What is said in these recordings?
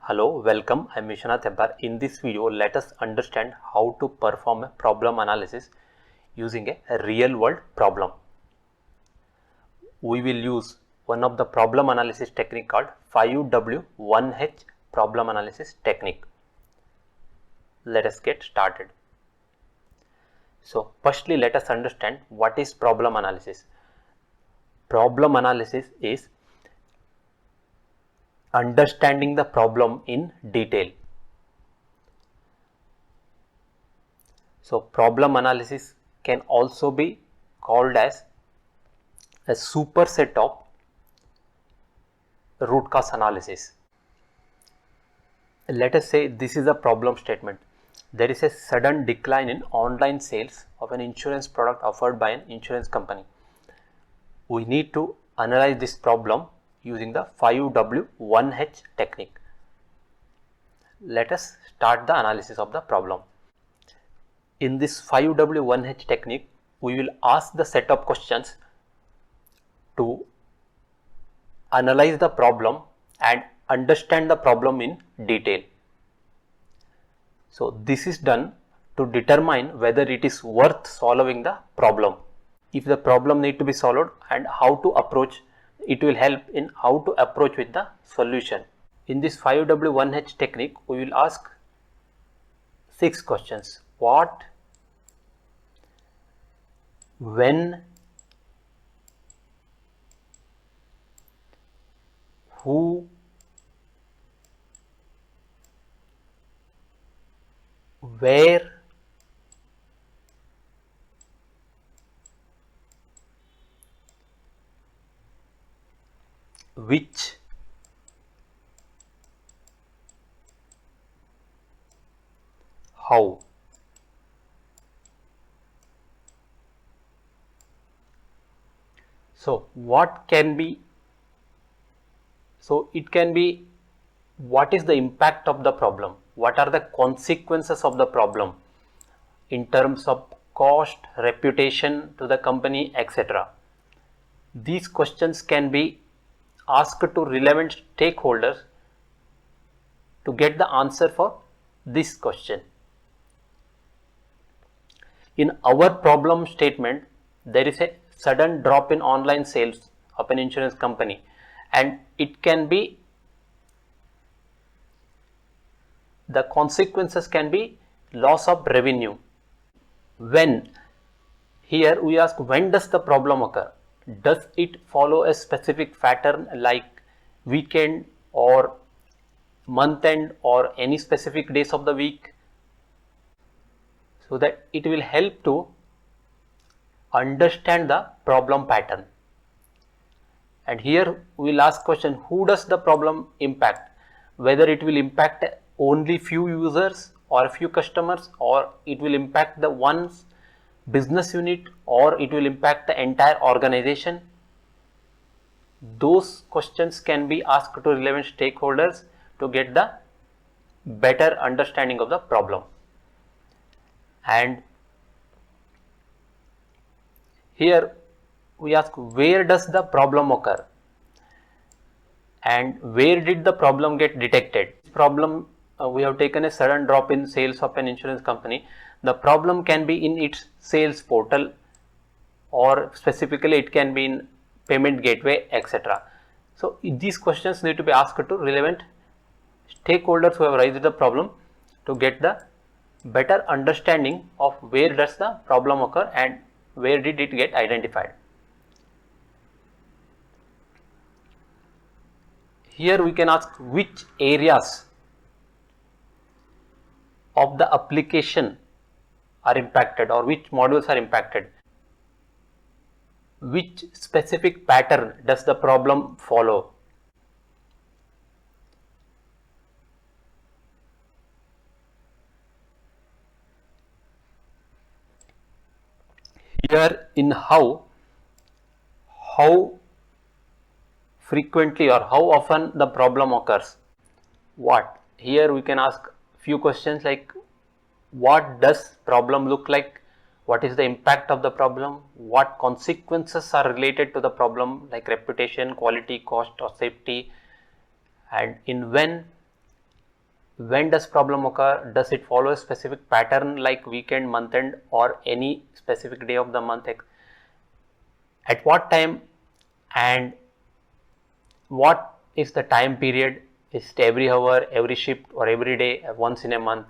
Hello, welcome. I'm Vishwanath Hebbar. In this video, let us understand how to perform a problem analysis using a real world problem. We will use one of the problem analysis technique called 5W1H problem analysis technique. Let us get started. So, firstly, let us understand what is problem analysis. Problem analysis is understanding the problem in detail. So, problem analysis can also be called as a superset of root cause analysis. Let us say this is a problem statement. There is a sudden decline in online sales of an insurance product offered by an insurance company. We need to analyze this problem using the 5W1H technique. Let us start the analysis of the problem. In this 5W1H technique, we will ask the set of questions to analyze the problem and understand the problem in detail. So this is done to determine whether it is worth solving the problem. If the problem need to be solved and how to approach, it will help in how to approach with the solution. In this 5W1H technique, we will ask 6 questions. What, when, who, where, which, how. So what can be, so it can be what is the impact of the problem, what are the consequences of the problem in terms of cost, reputation to the company, etc. These questions can be asked to relevant stakeholders to get the answer for this question. In our problem statement, there is a sudden drop in online sales of an insurance company, and it can be, the consequences can be loss of revenue. When, here we ask when does the problem occur? Does it follow a specific pattern like weekend or month end or any specific days of the week? So that it will help to understand the problem pattern. And here we will ask question, who does the problem impact? Whether it will impact only few users or a few customers, or it will impact the one's business unit, or it will impact the entire organization. Those questions can be asked to relevant stakeholders to get the better understanding of the problem. And here we ask where does the problem occur and where did the problem get detected. Problem, we have taken a sudden drop in sales of an insurance company. The problem can be in its sales portal, or specifically it can be in payment gateway, etc. So these questions need to be asked to relevant stakeholders who have raised the problem to get the better understanding of where does the problem occur and where did it get identified. Here we can ask which areas of the application are impacted or which modules are impacted. Which specific pattern does the problem follow? Here in how frequently or how often the problem occurs. What, here we can ask few questions like what does problem look like, what is the impact of the problem, what consequences are related to the problem like reputation, quality, cost or safety, and in when, When does problem occur? Does it follow a specific pattern like weekend, month end, or any specific day of the month? At what time, and what is the time period? Is it every hour, every shift, or every day, once in a month?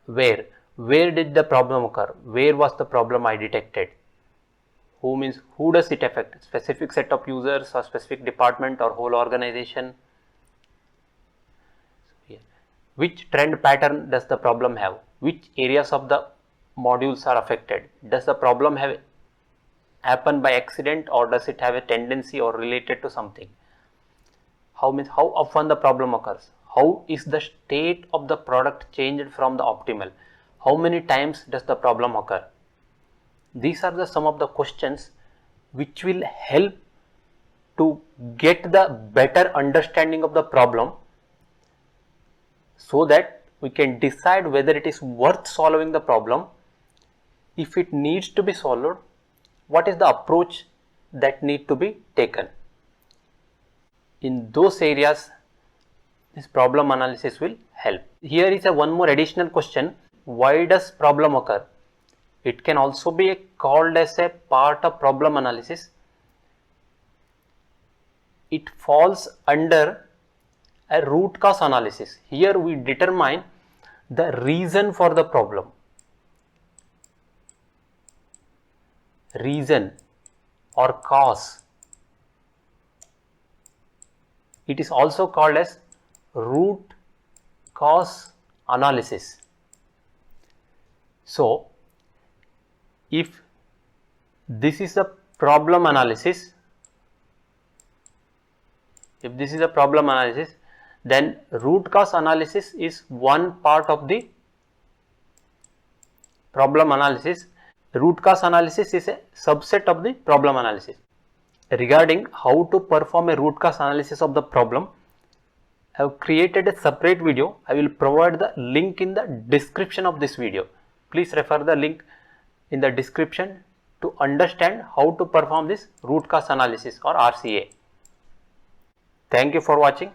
Where did the problem occur? Where was the problem I detected? Who means who does it affect? Specific set of users or specific department or whole organization? Which trend pattern does the problem have? Which areas of the modules are affected? Does the problem have happen by accident, or does it have a tendency or related to something? How often the problem occurs? How is the state of the product changed from the optimal? How many times does the problem occur? These are the some of the questions which will help to get the better understanding of the problem, so that we can decide whether it is worth solving the problem. If it needs to be solved, what is the approach that need to be taken? In those areas, this problem analysis will help. Here is one more additional question. Why does problem occur? It can also be called as a part of problem analysis. It falls under a root cause analysis. Here we determine the reason for the problem. Reason or cause. It is also called as root cause analysis. So, if this is a problem analysis, then root cause analysis is one part of the problem analysis. Root cause analysis is a subset of the problem analysis. Regarding how to perform a root cause analysis of the problem, I have created a separate video. I will provide the link in the description of this video. Please refer the link in the description to understand how to perform this root cause analysis or RCA. Thank you for watching.